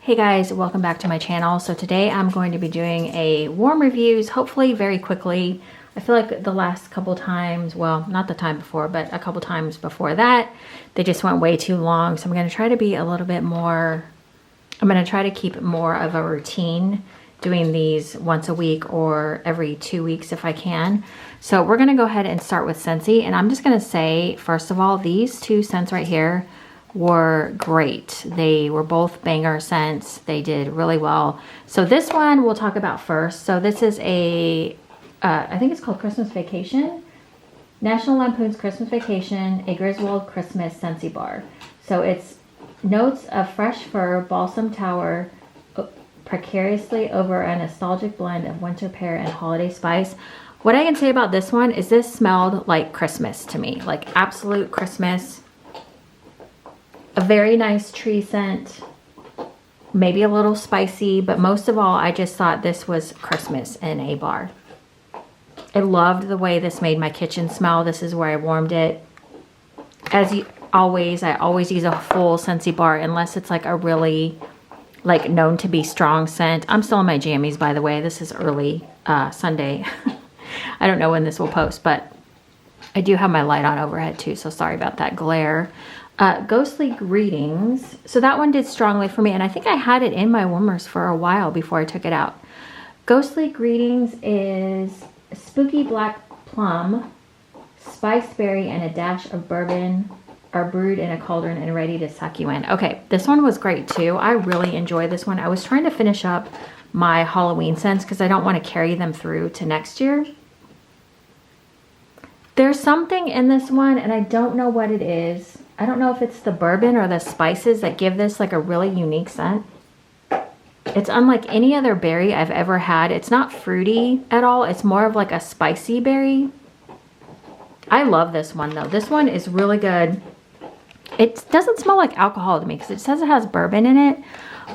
Hey guys, welcome back to my channel. So today I'm going to be doing a warm reviews, hopefully very quickly. I feel like the last couple times, well, not the time before, but a couple times before that, they just went way too long. So I'm going to try to be a little bit more, I'm going to try to keep more of a routine, doing these once a week or every 2 weeks if I can. So we're going to go ahead and start with Scentsy. And I'm just going to say, first of all, these two scents right here were great. They were both banger scents. They did really well. So this one we'll talk about first. So this is a, I think it's called Christmas Vacation. National Lampoon's Christmas Vacation, a Griswold Christmas Scentsy bar. So it's notes of fresh fir, balsam tower, precariously over a nostalgic blend of winter pear and holiday spice. What I can say about this one is this smelled like Christmas to me, like absolute Christmas. A very nice tree scent, maybe a little spicy, but most of all, I just thought this was Christmas in a bar. I loved the way this made my kitchen smell. This is where I warmed it. As always, I always use a full Scentsy bar unless it's like a really, like known to be strong scent. I'm still in my jammies, by the way. This is early Sunday. I don't know when this will post, but I do have my light on overhead too, so sorry about that glare. Ghostly Greetings. So that one did strongly for me, and I think I had it in my warmers for a while before I took it out. Ghostly Greetings is spooky black plum, spiced berry, and a dash of bourbon are brewed in a cauldron and ready to suck you in. Okay, this one was great too. I really enjoyed this one. I was trying to finish up my Halloween scents because I don't want to carry them through to next year. There's something in this one, and I don't know what it is. I don't know if it's the bourbon or the spices that give this like a really unique scent. It's unlike any other berry I've ever had. It's not fruity at all. It's more of like a spicy berry. I love this one though. This one is really good. It doesn't smell like alcohol to me because it says it has bourbon in it,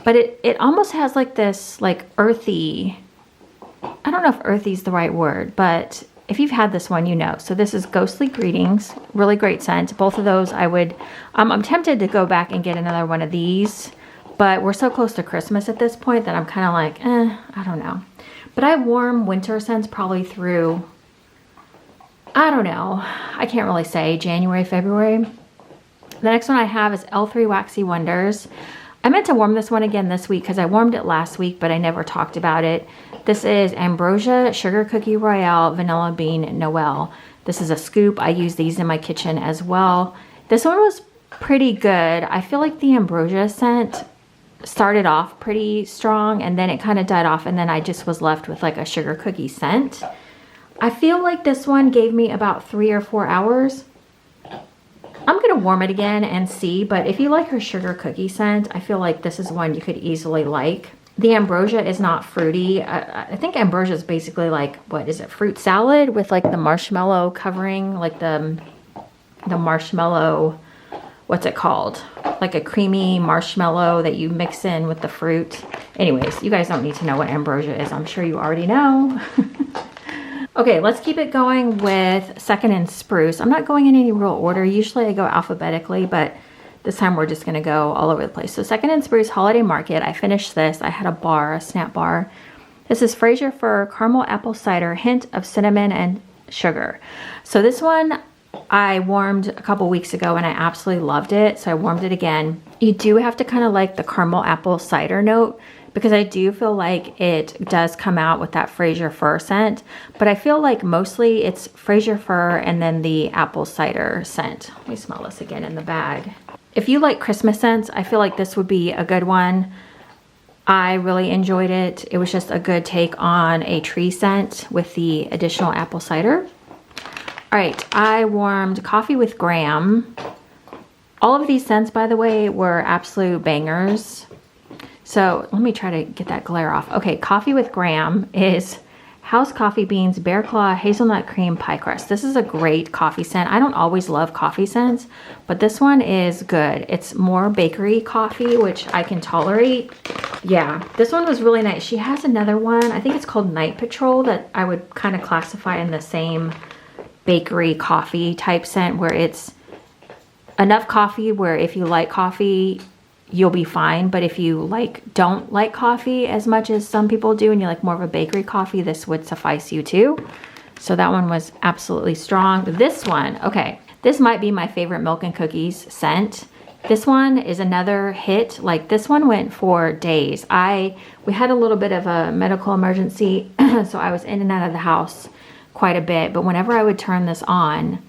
but it almost has like this like earthy, I don't know if earthy is the right word, but if you've had this one, you know. So this is Ghostly Greetings, really great scent. Both of those I would, I'm tempted to go back and get another one of these, but we're so close to Christmas at this point that I'm kind of like, I don't know. But I warm winter scents probably through, I don't know, I can't really say, January, February. The next one I have is L3 Waxy Wonders. I meant to warm this one again this week because I warmed it last week, but I never talked about it. This is Ambrosia Sugar Cookie Royale Vanilla Bean Noel. This is a scoop. I use these in my kitchen as well. This one was pretty good. I feel like the Ambrosia scent started off pretty strong and then it kind of died off and then I just was left with like a sugar cookie scent. I feel like this one gave me about 3 or 4 hours. I'm going to warm it again and see, but if you like her sugar cookie scent, I feel like this is one you could easily like. The Ambrosia is not fruity. I think Ambrosia is basically like, what is it, fruit salad with like the marshmallow covering, like the marshmallow, what's it called? Like a creamy marshmallow that you mix in with the fruit. Anyways, you guys don't need to know what Ambrosia is. I'm sure you already know. Okay, let's keep it going with Second and Spruce. I'm not going in any real order. Usually I go alphabetically, but this time we're just gonna go all over the place. So Second and Spruce Holiday Market. I finished this. I had a bar, a snap bar. This is Fraser Fir Caramel Apple Cider, hint of cinnamon and sugar. So this one I warmed a couple weeks ago and I absolutely loved it. So I warmed it again. You do have to kind of like the caramel apple cider note, because I do feel like it does come out with that Fraser Fir scent, but I feel like mostly it's Fraser Fir and then the apple cider scent. Let me smell this again in the bag. If you like Christmas scents, I feel like this would be a good one. I really enjoyed it. It was just a good take on a tree scent with the additional apple cider. All right, I warmed Coffee with Graham. All of these scents, by the way, were absolute bangers. So let me try to get that glare off. Okay, Coffee with Graham is house coffee beans, bear claw, hazelnut cream, pie crust. This is a great coffee scent. I don't always love coffee scents, but this one is good. It's more bakery coffee, which I can tolerate. Yeah, this one was really nice. She has another one, I think it's called Night Patrol, that I would kind of classify in the same bakery coffee type scent, where it's enough coffee where if you like coffee, you'll be fine. But if you don't like coffee as much as some people do and you like more of a bakery coffee, this would suffice you too. So that one was absolutely strong. This one, okay, this might be my favorite milk and cookies scent. This one is another hit. Like, this one went for days. We had a little bit of a medical emergency, so I was in and out of the house quite a bit. But whenever I would turn this on,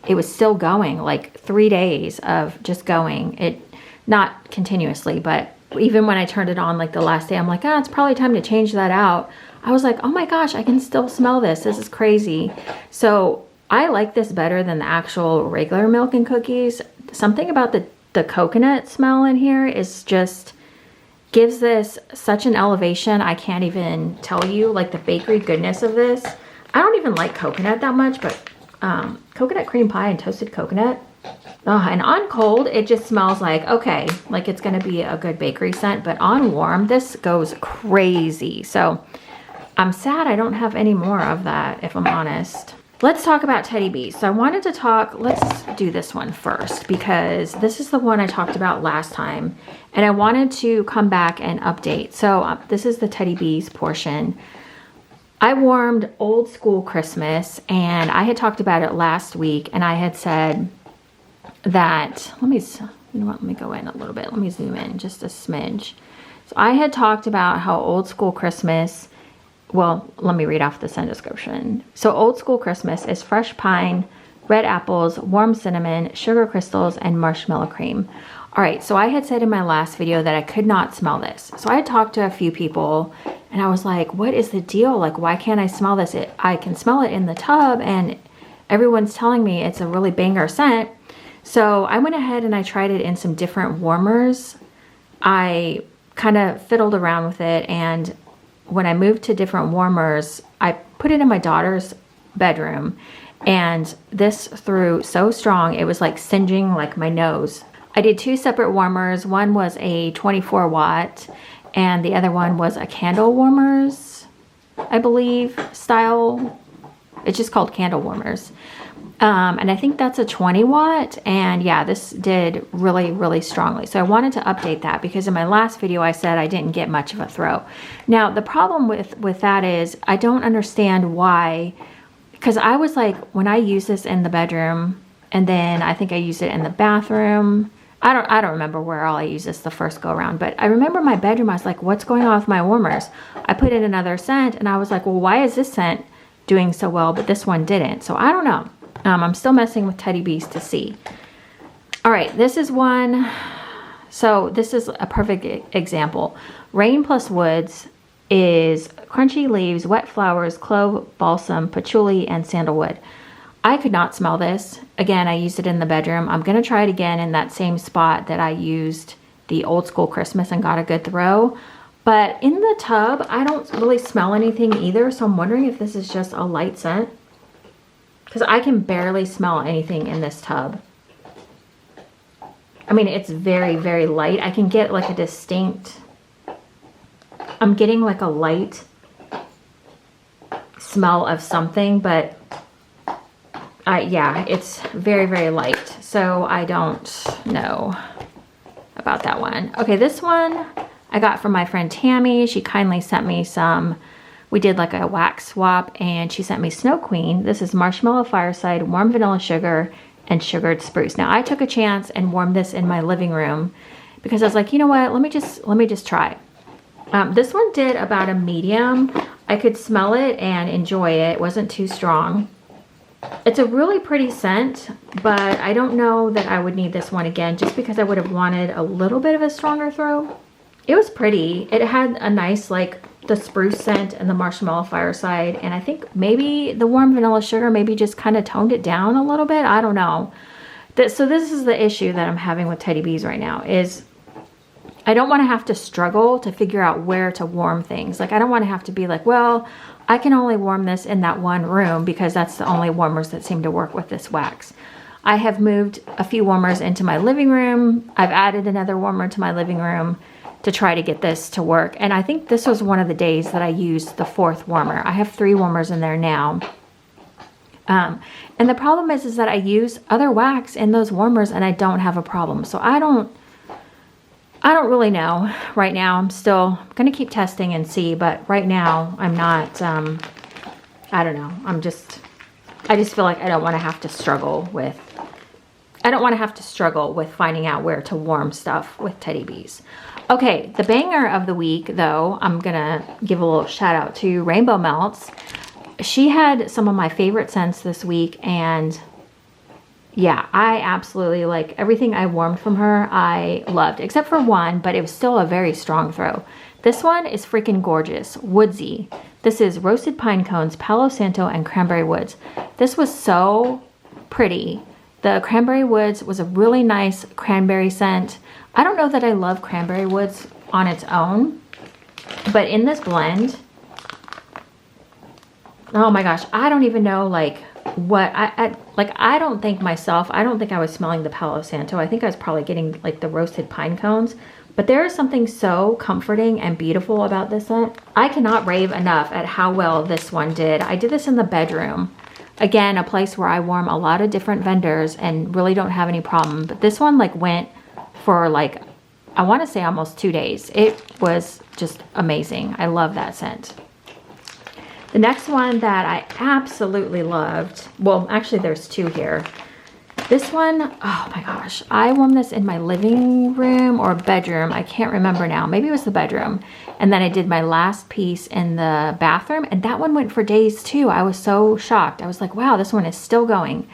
it was still going, like 3 days of just going. It, not continuously, but even when I turned it on, like the last day, I'm like, it's probably time to change that out. I was like, oh my gosh, I can still smell this. This is crazy. So I like this better than the actual regular milk and cookies. Something about the coconut smell in here is just gives this such an elevation. I can't even tell you, like, the bakery goodness of this. I don't even like coconut that much, but coconut cream pie and toasted coconut. Oh, and on cold, it just smells like, okay, like it's going to be a good bakery scent, but on warm, this goes crazy. So I'm sad I don't have any more of that, if I'm honest. Let's talk about Teddy Bees. So I wanted to talk, let's do this one first, because this is the one I talked about last time, and I wanted to come back and update. So this is the Teddy Bees portion. I warmed Old School Christmas, and I had talked about it last week, and I had said that, you know what, let me go in a little bit. Let me zoom in just a smidge. So I had talked about how Old School Christmas, well, let me read off the scent description. So Old School Christmas is fresh pine, red apples, warm cinnamon, sugar crystals, and marshmallow cream. All right, so I had said in my last video that I could not smell this. So I had talked to a few people and I was like, what is the deal? Like, why can't I smell this? I can smell it in the tub and everyone's telling me it's a really banger scent. So I went ahead and I tried it in some different warmers. I kind of fiddled around with it, and when I moved to different warmers, I put it in my daughter's bedroom, and this threw so strong, it was like singeing like my nose. I did 2 separate warmers. One was a 24 watt and the other one was a candle warmers, I believe, style. It's just called candle warmers. And I think that's a 20 watt. And yeah, this did really, really strongly. So I wanted to update that because in my last video, I said I didn't get much of a throw. Now, the problem with that is I don't understand why, because I was like, when I use this in the bedroom, and then I think I used it in the bathroom. I don't remember where all I used this the first go around, but I remember my bedroom, I was like, what's going on with my warmers? I put in another scent and I was like, well, why is this scent doing so well, but this one didn't? So I don't know. I'm still messing with Teddy Bees to see. All right, this is one. So this is a perfect example. Rain Plus Woods is crunchy leaves, wet flowers, clove, balsam, patchouli, and sandalwood. I could not smell this. Again, I used it in the bedroom. I'm going to try it again in that same spot that I used the Old School Christmas and got a good throw. But in the tub, I don't really smell anything either. So I'm wondering if this is just a light scent, because I can barely smell anything in this tub. I mean, it's very, very light. I can get like a distinct, I'm getting like a light smell of something, but yeah, it's very, very light. So I don't know about that one. Okay, this one I got from my friend Tammy. She kindly sent me some, we did like a wax swap, and she sent me Snow Queen. This is marshmallow fireside, warm vanilla sugar, and sugared spruce. Now I took a chance and warmed this in my living room because I was like, you know what, let me just try. This one did about a medium. I could smell it and enjoy it. It wasn't too strong. It's a really pretty scent, but I don't know that I would need this one again just because I would have wanted a little bit of a stronger throw. It was pretty. It had a nice, like, the spruce scent and the marshmallow fireside, and I think maybe the warm vanilla sugar maybe just kind of toned it down a little bit. I don't know. So this is the issue that I'm having with Teddy Bees right now, is I don't want to have to struggle to figure out where to warm things. Like, I don't want to have to be like, well, I can only warm this in that one room because that's the only warmers that seem to work with this wax. I have moved a few warmers into my living room. I've added another warmer to my living room to try to get this to work. And I think this was one of the days that I used the 4th warmer. I have 3 warmers in there now. And the problem is that I use other wax in those warmers and I don't have a problem. So I don't I don't really know right now. I'm still going to keep testing and see, but right now I'm not, I don't know. I just feel like I don't want to have to struggle with finding out where to warm stuff with Teddy Bees. Okay, the banger of the week though, I'm going to give a little shout out to Rainbow Melts. She had some of my favorite scents this week, and yeah, I absolutely like everything I warmed from her. I loved, except for one, but it was still a very strong throw. This one is freaking gorgeous, woodsy. This is roasted pine cones, Palo Santo, and cranberry woods. This was so pretty. The cranberry woods was a really nice cranberry scent. I don't know that I love cranberry woods on its own, but in this blend, oh my gosh, I don't even know like what I don't think I was smelling the Palo Santo. I think I was probably getting like the roasted pine cones, but there is something so comforting and beautiful about this scent. I cannot rave enough at how well this one did. I did this in the bedroom. Again, a place where I warm a lot of different vendors and really don't have any problem, but this one like went for like, I want to say almost 2 days. It was just amazing. I love that scent. The next one that I absolutely loved, well, actually there's two here. This one, oh my gosh, I warmed this in my living room or bedroom. I can't remember now. Maybe it was the bedroom. And then I did my last piece in the bathroom, and that one went for days too. I was so shocked. I was like, wow, this one is still going.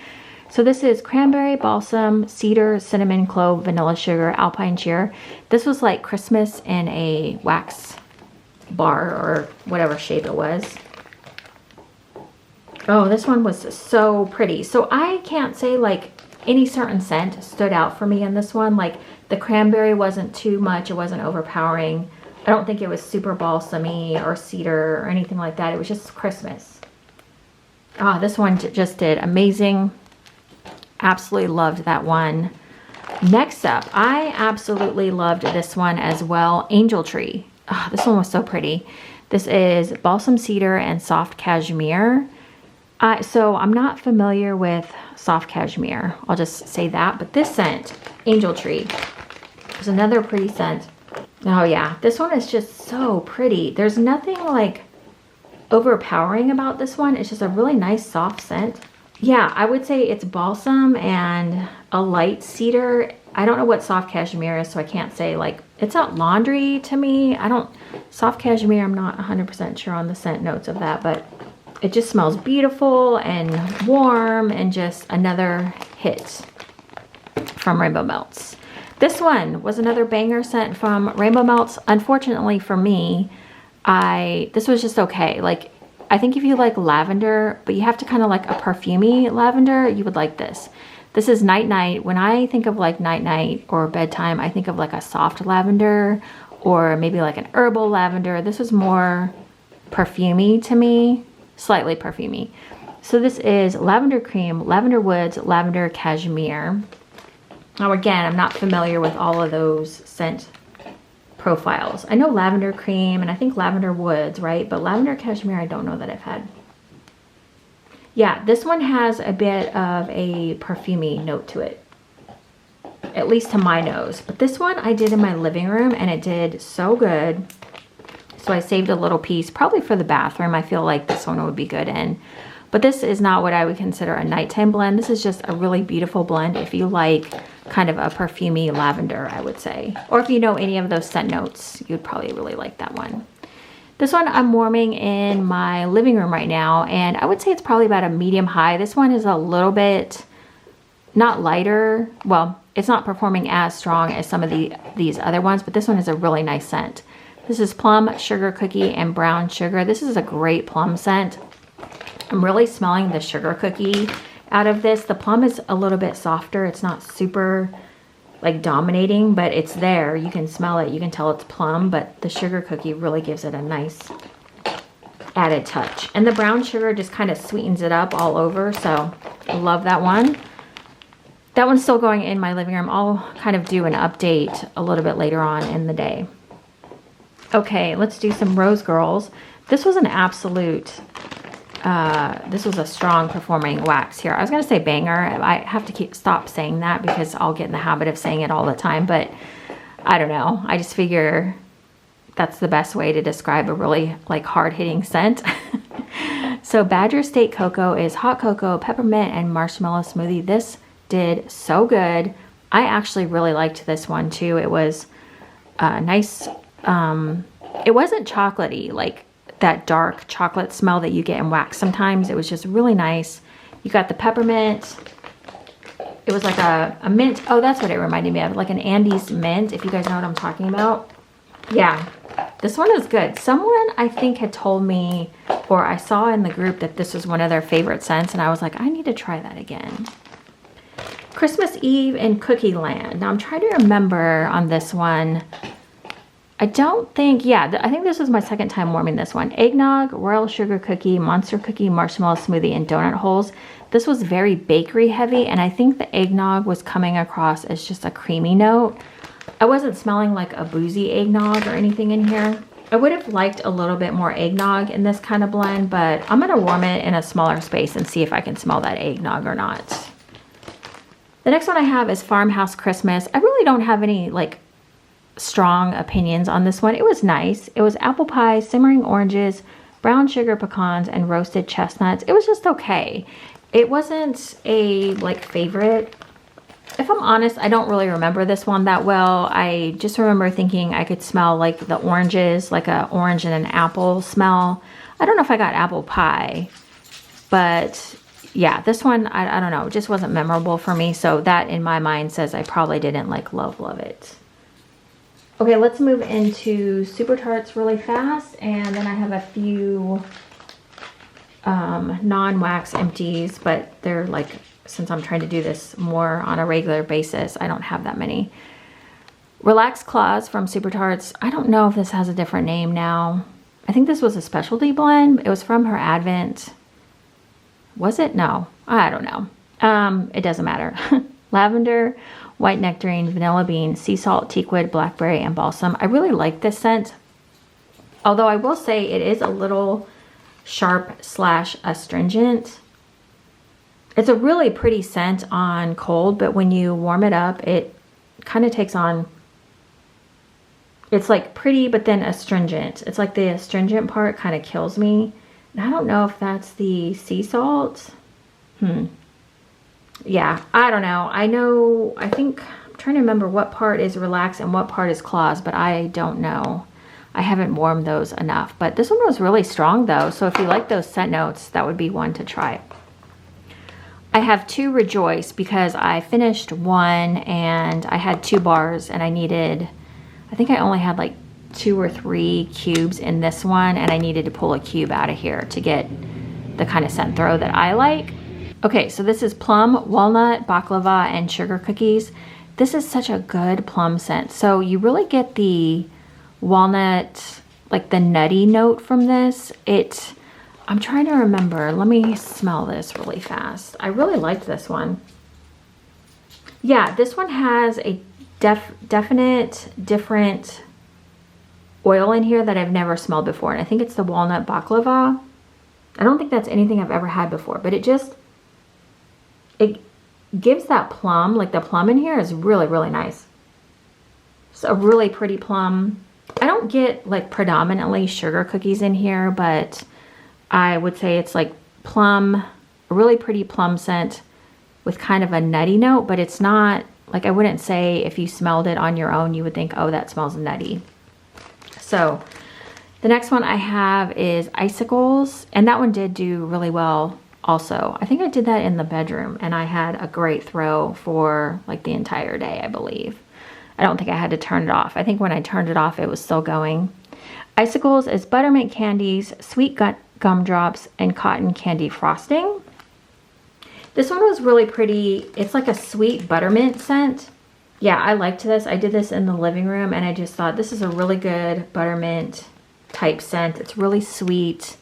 So this is cranberry, balsam, cedar, cinnamon, clove, vanilla sugar, alpine cheer. This was like Christmas in a wax bar or whatever shape it was. Oh, this one was so pretty. So I can't say like any certain scent stood out for me in this one. Like the cranberry wasn't too much. It wasn't overpowering. I don't think it was super balsamy or cedar or anything like that. It was just Christmas. Oh, this one just did amazing. Absolutely loved that one. Next up, I absolutely loved this one as well. Angel Tree. Oh, this one was so pretty. This is balsam cedar and soft cashmere. So I'm not familiar with soft cashmere. I'll just say that. But this scent, Angel Tree, is another pretty scent. Oh yeah, this one is just so pretty. There's nothing like overpowering about this one. It's just a really nice soft scent. Yeah, I would say it's balsam and a light cedar. I don't know what soft cashmere is, so I can't say like, it's not laundry to me. Soft cashmere, I'm not 100% sure on the scent notes of that, but it just smells beautiful and warm and just another hit from Rainbow Melts. This one was another banger scent from Rainbow Melts. Unfortunately for me, this was just okay. Like, I think if you like lavender, but you have to kind of like a perfumey lavender, you would like this. This is Night Night. When I think of like night night or bedtime, I think of like a soft lavender or maybe like an herbal lavender. This was more perfumey to me. Slightly perfumey. So this is lavender cream, lavender woods, lavender cashmere. Now again, I'm not familiar with all of those scent profiles. I know lavender cream and I think lavender woods, right? But lavender cashmere, I don't know that I've had. Yeah, this one has a bit of a perfumey note to it, at least to my nose. But this one I did in my living room and it did so good. So I saved a little piece, probably for the bathroom. I feel like this one would be good in. But this is not what I would consider a nighttime blend. This is just a really beautiful blend if you like kind of a perfumey lavender, I would say. Or if you know any of those scent notes, you'd probably really like that one. This one I'm warming in my living room right now, and I would say it's probably about a medium high. This one is a little bit, not lighter. Well, it's not performing as strong as some of these other ones, but this one is a really nice scent. This is plum, sugar cookie, and brown sugar. This is a great plum scent. I'm really smelling the sugar cookie out of this. The plum is a little bit softer. It's not super like dominating, but it's there. You can smell it. You can tell it's plum, but the sugar cookie really gives it a nice added touch. And the brown sugar just kind of sweetens it up all over. So I love that one. That one's still going in my living room. I'll kind of do an update a little bit later on in the day. Okay, let's do some Rosegirls. This was an absolute, this was a strong performing wax here. I was going to say banger. I have to stop saying that because I'll get in the habit of saying it all the time. But I don't know. I just figure that's the best way to describe a really like hard-hitting scent. So Badger State Cocoa is hot cocoa, peppermint, and marshmallow smoothie. This did so good. I actually really liked this one too. It was nice. It wasn't chocolatey, like that dark chocolate smell that you get in wax sometimes. It was just really nice. You got the peppermint. It was like a mint. Oh, that's what it reminded me of, like an Andes mint, if you guys know what I'm talking about. Yeah, this one is good. Someone I think had told me, or I saw in the group, that this was one of their favorite scents, and I was like, I need to try that again. Christmas Eve in Cookie Land. Now I'm trying to remember on this one. I don't think, yeah, I think this was my second time warming this one. Eggnog, royal sugar cookie, monster cookie, marshmallow smoothie, and donut holes. This was very bakery heavy, and I think the eggnog was coming across as just a creamy note. I wasn't smelling like a boozy eggnog or anything in here. I would have liked a little bit more eggnog in this kind of blend, but I'm gonna warm it in a smaller space and see if I can smell that eggnog or not. The next one I have is Farmhouse Christmas. I really don't have any like strong opinions on this one. It was nice. It was apple pie, simmering oranges, brown sugar pecans, and roasted chestnuts. It was just okay. It wasn't a like favorite. If I'm honest, I don't really remember this one that well. I just remember thinking I could smell like the oranges, like a orange and an apple smell. I don't know if I got apple pie, but yeah, this one, I don't know, it just wasn't memorable for me. So that in my mind says I probably didn't like love it. Okay, let's move into Super Tarts really fast. And then I have a few non-wax empties, but they're like, since I'm trying to do this more on a regular basis, I don't have that many. Relax Claws from Super Tarts. I don't know if this has a different name now. I think this was a specialty blend. It was from her Advent. Was it? No, I don't know. It doesn't matter. Lavender, white nectarine, vanilla bean, sea salt, teakwood, blackberry, and balsam. I really like this scent. Although I will say it is a little sharp / astringent. It's a really pretty scent on cold, but when you warm it up, it kind of takes on, it's like pretty, but then astringent. It's like the astringent part kind of kills me. And I don't know if that's the sea salt. Yeah, I don't know. I think, I'm trying to remember what part is Relax and what part is Claws, but I don't know. I haven't warmed those enough. But this one was really strong though, so if you like those scent notes, that would be one to try. I have two Rejoice because I finished one and I had 2 bars and I needed, I think I only had like 2 or 3 cubes in this one, and I needed to pull a cube out of here to get the kind of scent throw that I like. Okay, so this is plum, walnut, baklava, and sugar cookies. This is such a good plum scent. So you really get the walnut, like the nutty note from this. I'm trying to remember. Let me smell this really fast. I really liked this one. Yeah, this one has a definite different oil in here that I've never smelled before. And I think it's the walnut baklava. I don't think that's anything I've ever had before, but it gives that plum, like the plum in here is really, really nice. It's a really pretty plum. I don't get like predominantly sugar cookies in here, but I would say it's like plum, a really pretty plum scent with kind of a nutty note, but it's not, like I wouldn't say if you smelled it on your own, you would think, oh, that smells nutty. So the next one I have is Icicles, and that one did do really well also. I think I did that in the bedroom, and I had a great throw for like the entire day, I believe. I don't think I had to turn it off. I think when I turned it off, it was still going. Icicles is buttermint candies, sweet gumdrops, and cotton candy frosting. This one was really pretty. It's like a sweet buttermint scent. Yeah, I liked this. I did this in the living room, and I just thought this is a really good buttermint type scent. It's really sweet.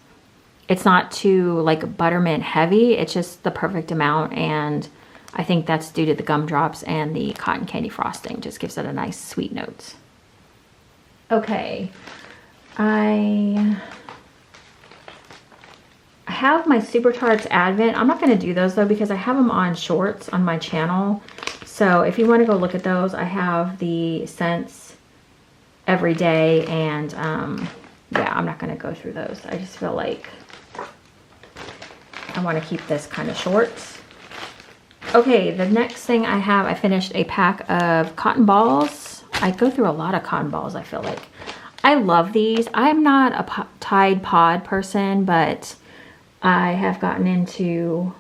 It's not too like buttermint heavy. It's just the perfect amount, and I think that's due to the gumdrops and the cotton candy frosting. Just gives it a nice sweet note. Okay, I have my Super Tarts Advent. I'm not going to do those though because I have them on shorts on my channel. So if you want to go look at those, I have the scents every day. And yeah, I'm not gonna go through those. I just feel like I want to keep this kind of short. Okay, the next thing I have, I finished a pack of cotton balls. I go through a lot of cotton balls, I feel like. I love these. I'm not a Tide Pod person, but I have gotten into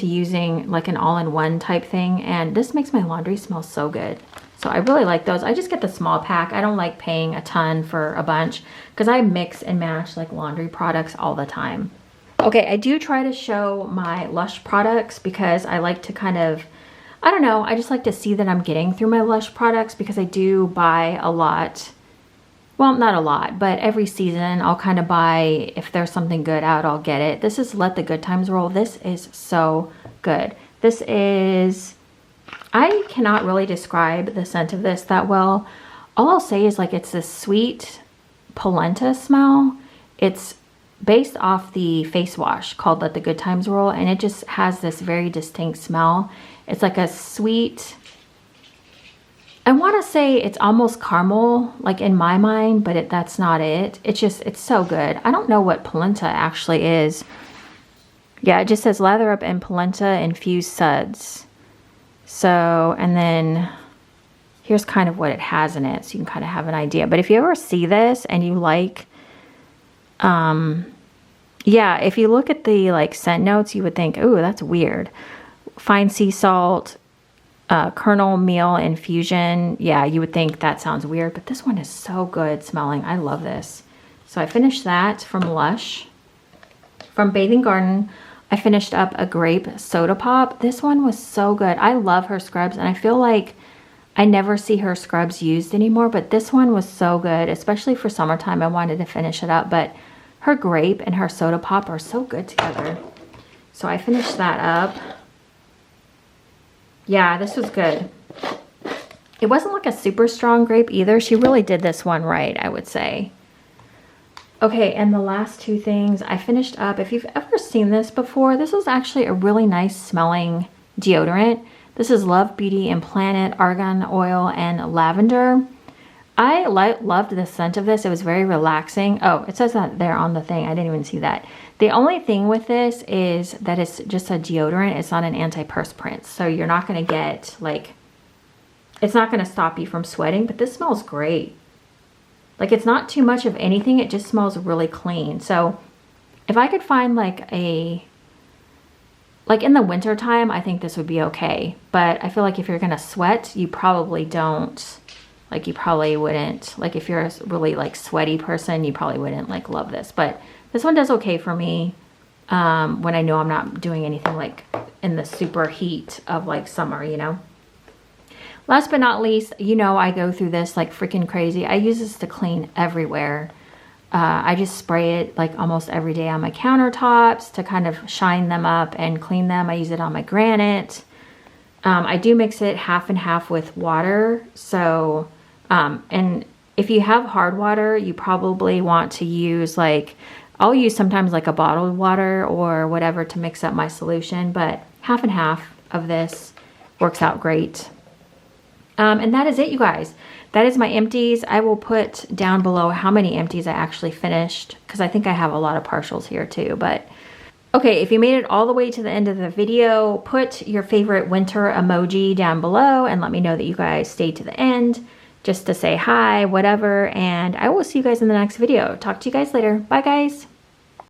using like an all-in-one type thing, and this makes my laundry smell so good. So I really like those. I just get the small pack. I don't like paying a ton for a bunch because I mix and match like laundry products all the time. Okay, I do try to show my Lush products because I like to kind of, I don't know, I just like to see that I'm getting through my Lush products because I do buy a lot. Well, not a lot, but every season I'll kind of buy, if there's something good out, I'll get it. This is Let the Good Times Roll. This is so good. This is, I cannot really describe the scent of this that well. All I'll say is like it's this sweet polenta smell. It's based off the face wash called Let the Good Times Roll, and it just has this very distinct smell. It's like a sweet, I want to say it's almost caramel, like in my mind, but that's not it. It's just, it's so good. I don't know what polenta actually is. Yeah, it just says lather up in polenta infused suds. So, and then here's kind of what it has in it, so you can kind of have an idea. But if you ever see this and you like, yeah, if you look at the like scent notes, you would think, ooh, that's weird. Fine sea salt, kernel meal infusion. Yeah, you would think that sounds weird, but this one is so good smelling. I love this. So I finished that from Lush. From Bathing Garden, I finished up a grape soda pop. This one was so good. I love her scrubs, and I feel like I never see her scrubs used anymore, but this one was so good, especially for summertime. I wanted to finish it up, but her grape and her soda pop are so good together. So I finished that up. Yeah, this was good. It wasn't like a super strong grape either. She really did this one right, I would say. Okay, and the last two things I finished up. If you've ever seen this before, this is actually a really nice smelling deodorant. This is Love Beauty and Planet Argan Oil and Lavender. I loved the scent of this. It was very relaxing. Oh, it says that there on the thing. I didn't even see that. The only thing with this is that it's just a deodorant. It's not an antiperspirant. So you're not going to get like, it's not going to stop you from sweating, but this smells great. Like it's not too much of anything. It just smells really clean. So if I could find like in the winter time, I think this would be okay. But I feel like if you're going to sweat, you probably don't. Like you probably wouldn't, like if you're a really like sweaty person, you probably wouldn't like love this. But this one does okay for me when I know I'm not doing anything like in the super heat of like summer, you know. Last but not least, you know, I go through this like freaking crazy. I use this to clean everywhere. I just spray it like almost every day on my countertops to kind of shine them up and clean them. I use it on my granite. I do mix it half and half with water. So, and if you have hard water, you probably want to use like, I'll use sometimes like a bottled water or whatever to mix up my solution, but half and half of this works out great. And that is it, you guys. That is my empties. I will put down below how many empties I actually finished because I think I have a lot of partials here too, but okay, if you made it all the way to the end of the video, put your favorite winter emoji down below and let me know that you guys stayed to the end just to say hi, whatever, and I will see you guys in the next video. Talk to you guys later. Bye, guys.